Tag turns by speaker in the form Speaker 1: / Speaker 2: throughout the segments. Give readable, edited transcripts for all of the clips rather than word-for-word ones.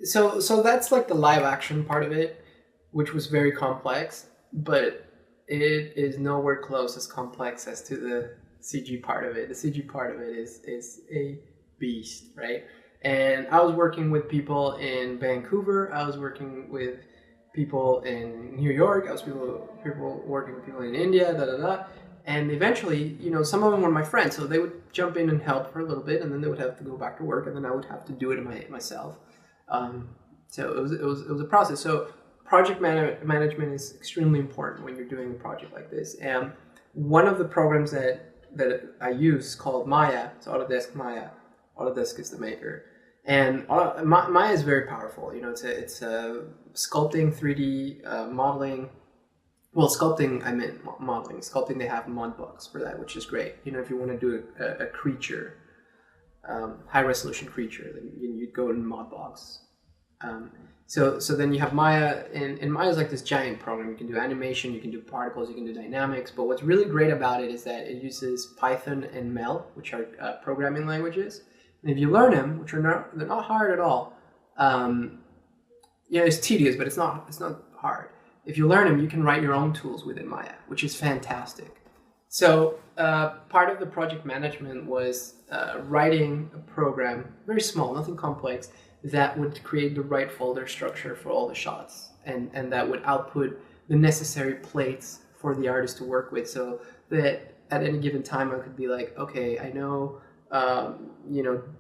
Speaker 1: So that's like the live action part of it, which was very complex, but it is nowhere close as complex as to the CG part of it. The CG part of it is a beast, right? And I was working with people in Vancouver. I was working with people in New York. I was people working with people in India. Da da da. And eventually, some of them were my friends, so they would jump in and help for a little bit, and then they would have to go back to work, and then I would have to do it myself. So it was a process. So project management is extremely important when you're doing a project like this. And one of the programs that I use called Maya. It's Autodesk Maya. Autodesk is the maker, and Maya is very powerful. It's a sculpting, 3D modeling. Well, sculpting, I meant modeling. Sculpting, they have mod blocks for that, which is great. If you want to do a creature, high resolution creature, then you'd go in mod blocks. So then you have Maya, and Maya is like this giant program. You can do animation, you can do particles, you can do dynamics. But what's really great about it is that it uses Python and Mel, which are programming languages. And if you learn them, they're not hard at all. It's tedious, but it's not hard. If you learn them, you can write your own tools within Maya, which is fantastic. So part of the project management was writing a program, very small, nothing complex, that would create the right folder structure for all the shots, and that would output the necessary plates for the artist to work with, so that at any given time I could be like, okay, I know,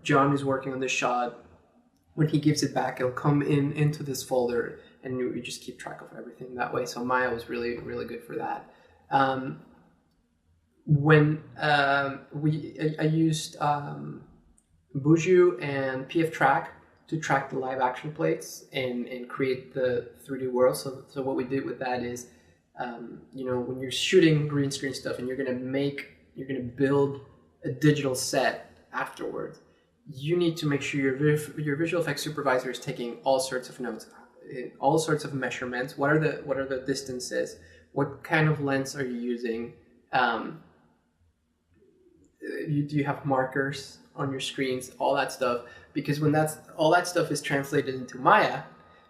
Speaker 1: John is working on this shot. When he gives it back, it'll come into this folder, and you just keep track of everything that way. So Maya was really, really good for that. When I used Buju and PF Track to track the live action plates and create the 3D world. So what we did with that is, when you're shooting green screen stuff and you're gonna build a digital set afterwards, you need to make sure your visual effects supervisor is taking all sorts of notes, all sorts of measurements. What are the distances? What kind of lens are you using? Do you have markers on your screens? All that stuff. Because when all that stuff is translated into Maya,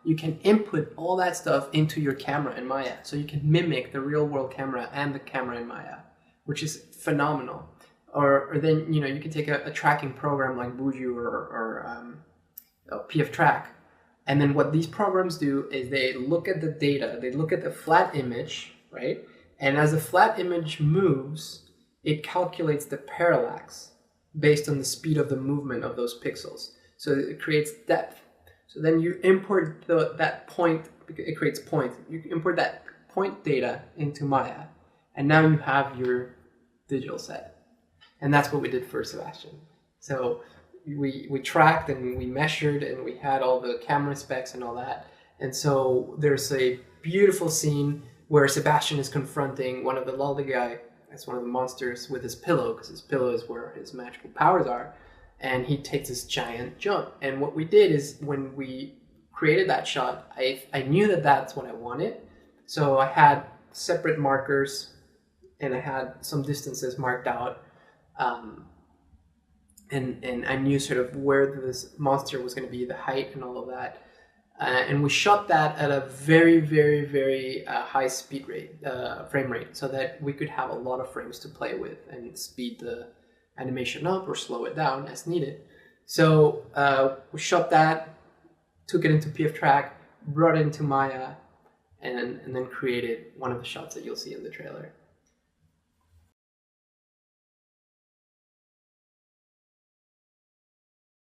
Speaker 1: you can input all that stuff into your camera in Maya. So you can mimic the real world camera and the camera in Maya, which is phenomenal. Or then, you can take a tracking program like Buju or PF Track. And then what these programs do is they look at the data, they look at the flat image, right? And as the flat image moves, it calculates the parallax based on the speed of the movement of those pixels. So it creates depth. So then you import that point, it creates points. You import that point data into Maya, and now you have your digital set. And that's what we did for Sebastian. So we tracked and we measured and we had all the camera specs and all that. And so there's a beautiful scene where Sebastian is confronting one of the Lolligai, that's one of the monsters, with his pillow, because his pillow is where his magical powers are. And he takes this giant jump. And what we did is, when we created that shot, I knew that that's what I wanted. So I had separate markers and I had some distances marked out. And I knew sort of where this monster was going to be, the height and all of that. And we shot that at a very, very, very high speed rate, frame rate, so that we could have a lot of frames to play with and speed the animation up or slow it down as needed. So we shot that, took it into PF Track, brought it into Maya, and then created one of the shots that you'll see in the trailer.